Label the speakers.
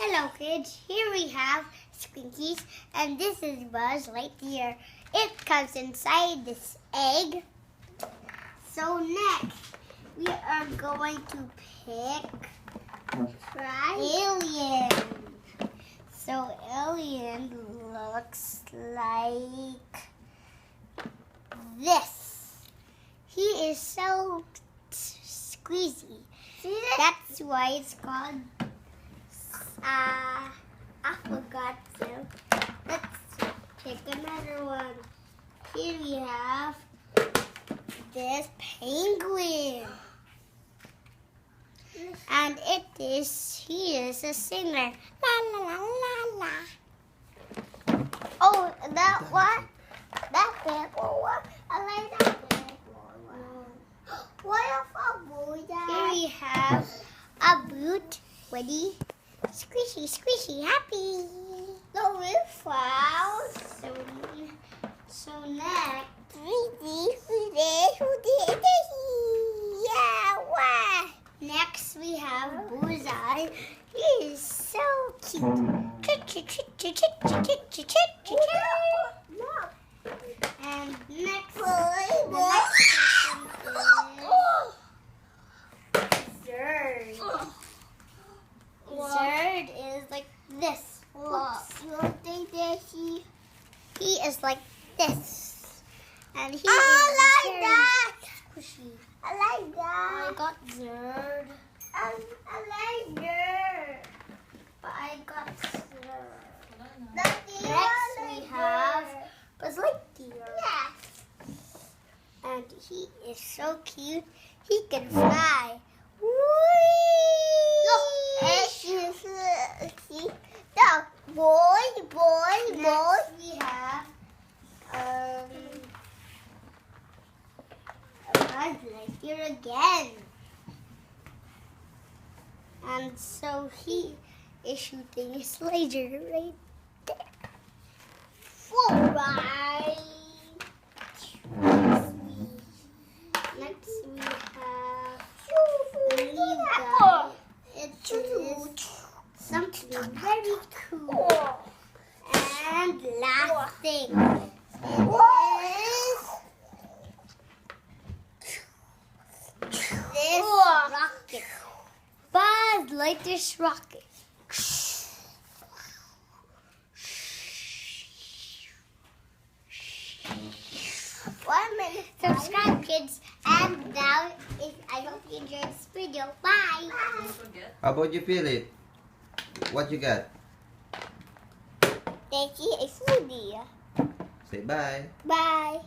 Speaker 1: Hello kids, here we have Squinkies and this is Buzz Lightyear. It comes inside this egg. So next, we are going to pick Alien. So Alien looks like this. He is so squeezy. That's why it's called I forgot to. Let's pick another one. Here we have this penguin. And he is a singer. La la la la la. Oh, that one? That big one? I like that big one. What a boy that? Here we have a boot. Ready? Squishy, squishy, happy. So we found. So next. Next we have Bullseye. He is so cute. And next, the next person is Zerd. Zerd is like this. He is like this. And he is very squishy. I like that. I got Zerd. I like Zerd. But I got Zerd. Next we have Buzz Lightyear. Yes. And he is so cute. He can fly. Next we have Buzz Lightyear again. And so he is shooting his laser right there. Alright. Next we have a new guy. It is something very cool. And last thing is this rocket. Buzz Lightyear's rocket. Subscribe, kids. And now, I hope you enjoyed this video. Bye.
Speaker 2: How about you, Phillip? What you got?
Speaker 1: Thank you, a foodie.
Speaker 2: Say bye.
Speaker 1: Bye.